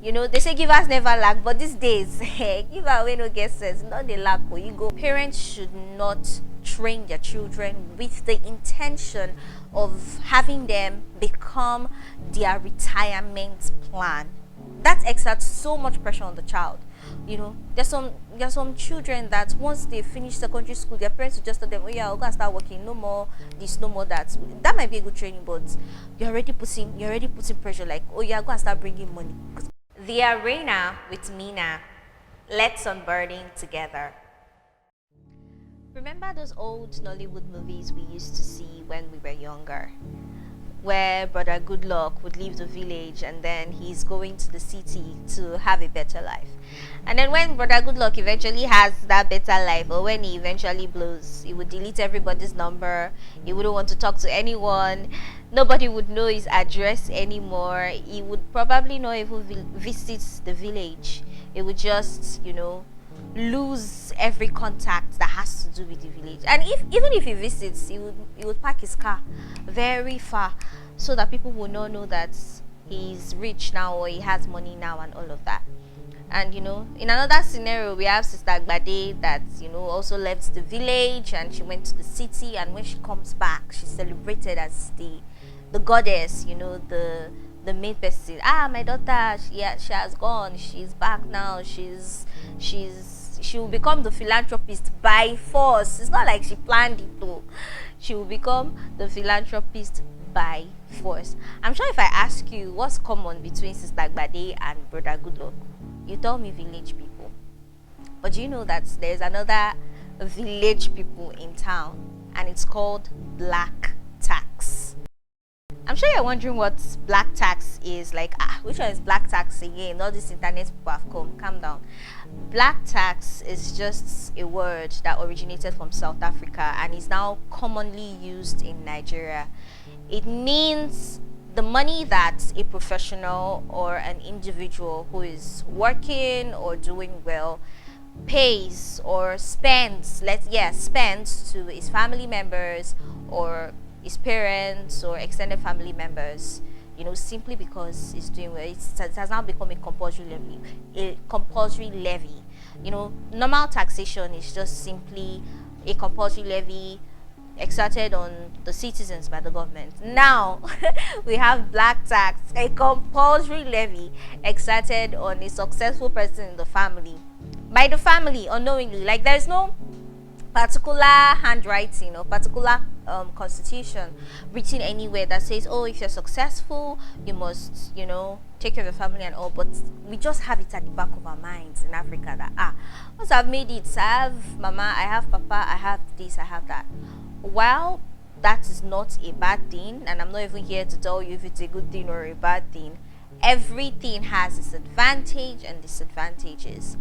They say givers never lack, but these days, give away no get sense. Not the lack where you go. Parents should not train their children with the intention of having them become their retirement plan. That exerts so much pressure on the child. There's some children that once they finish secondary school, their parents will just tell them, oh yeah, we're gonna start working, no more this, no more that. That might be a good training, but you're already putting pressure, like, oh yeah, go and start bringing money. The Arena with Mina. Let's unburden together. Remember those old Nollywood movies we used to see when we were younger, where Brother Goodluck would leave the village and then he's going to the city to have a better life. And then when Brother Goodluck eventually has that better life, or when he eventually blows, he would delete everybody's number. He wouldn't want to talk to anyone. Nobody would know his address anymore. He would probably not even visit the village. He would just, lose every contact that has to do with the village. And even if he visits, he would park his car very far so that people will not know that he's rich now or he has money now and all of that. And in another scenario, we have Sister Gbade that also left the village and she went to the city, and when she comes back, she's celebrated as the goddess, the main person. My daughter, she has gone, she's back now, she will become the philanthropist by force. It's not like she planned it though. She will become the philanthropist by force. I'm sure if I ask you what's common between Sister Gbade and Brother Goodluck, you tell me village people. But do you know that there's another village people in town, and it's called black tax? I'm sure you're wondering what black tax is. Like, which one is black tax again? All these internet people have come. Calm down. Black tax is just a word that originated from South Africa and is now commonly used in Nigeria. It means the money that a professional or an individual who is working or doing well pays or spends to his family members or his parents or extended family members, simply because he's doing well. It has now become a compulsory levy. Normal taxation is just simply a compulsory levy exerted on the citizens by the government. Now we have black tax, a compulsory levy exerted on a successful person in the family by the family unknowingly. Like, there's no particular handwriting or particular constitution written anywhere that says, oh, if you're successful, you must, take care of your family and all. But we just have it at the back of our minds in Africa that, once I've made it, I have mama, I have papa, I have this, I have that. While that is not a bad thing, and I'm not even here to tell you if it's a good thing or a bad thing, everything has its advantage and disadvantages.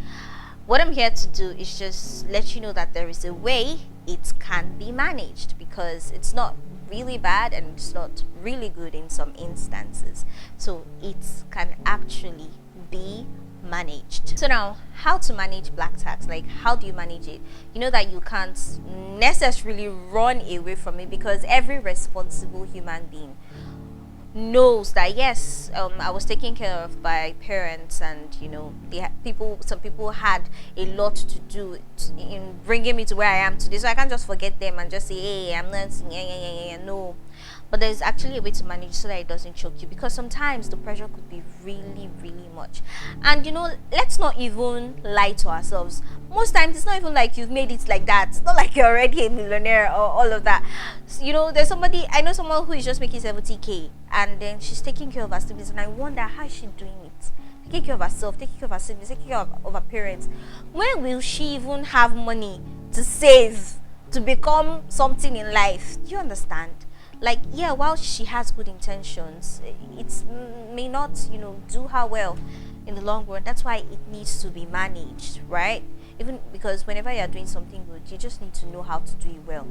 What I'm here to do is just let you know that there is a way it can be managed, because it's not really bad and it's not really good in some instances. So it can actually be managed. So now, how to manage black tax? Like, how do you manage it? You know that you can't necessarily run away from it, because every responsible human being knows that yes, I was taken care of by parents, and some people had a lot to do in bringing me to where I am today, so I can't just forget them and just say, hey, I'm not no. But there's actually a way to manage so that it doesn't choke you, because sometimes the pressure could be really, really much. And let's not even lie to ourselves. Most times it's not even like you've made it like that. It's not like you're already a millionaire or all of that. I know someone who is just making 70K, and then she's taking care of her siblings, and I wonder how she's doing it. Taking care of herself, taking care of her siblings, taking care of her parents. When will she even have money to save to become something in life? Do you understand? Like, yeah, while she has good intentions, it may not, do her well in the long run. That's why it needs to be managed, right? Even because whenever you're doing something good, you just need to know how to do it well.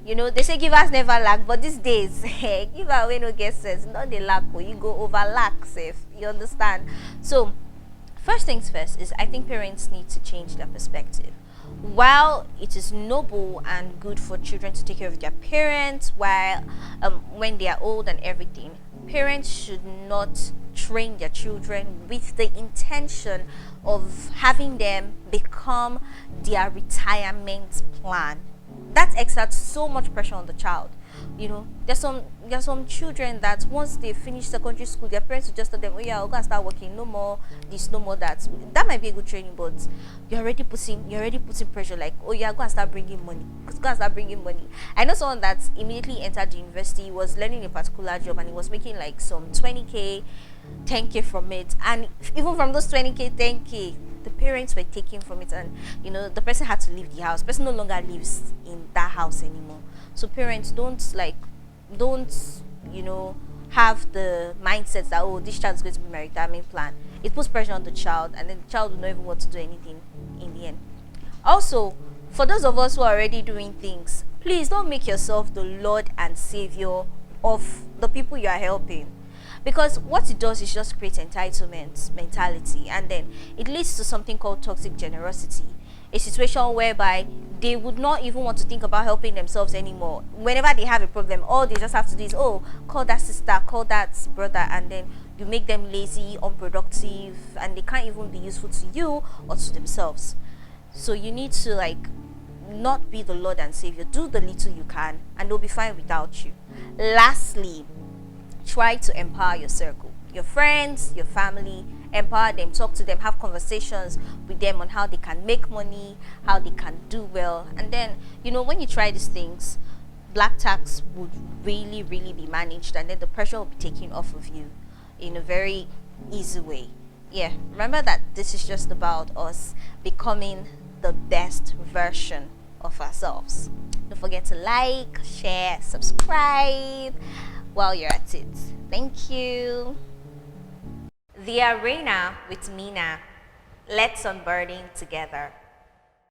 They say givers never lack, but these days, give away no get sense. Not the lack, you go over lack, safe. You understand? So, first things first is I think parents need to change their perspective. While it is noble and good for children to take care of their parents while when they are old and everything, parents should not train their children with the intention of having them become their retirement plan. That exerts so much pressure on the child. There's some children that once they finish secondary school, their parents will just tell them, oh yeah, we're gonna start working, no more this, no more that. That might be a good training, but you're already putting pressure, like, oh yeah, go and start bringing money, go and start bringing money. I know someone that immediately entered the university, was learning a particular job, and he was making like some 20k, 10k from it, and even from those 20k, 10k, the parents were taking from it, and the person had to leave the house. The person no longer lives in that house anymore. So parents, don't have the mindset that, oh, this child is going to be my retirement plan. It puts pressure on the child, and then the child will not even want to do anything in the end. Also, for those of us who are already doing things, please don't make yourself the Lord and Savior of the people you are helping, because what it does is just create entitlement mentality, and then it leads to something called toxic generosity, a situation whereby they would not even want to think about helping themselves anymore. Whenever they have a problem, all they just have to do is, oh, call that sister, call that brother, and then you make them lazy, unproductive, and they can't even be useful to you or to themselves. So you need to, like, not be the Lord and Savior. Do the little you can, and they'll be fine without you. Lastly, try to empower your circle, your friends, your family. Empower them, talk to them, have conversations with them on how they can make money, how they can do well. And then, when you try these things, black tax would really, really be managed, and then the pressure will be taken off of you in a very easy way. Yeah, remember that this is just about us becoming the best version of ourselves. Don't forget to like, share, subscribe while you're at it. Thank you. The Arena with Mina. Let's unburden together.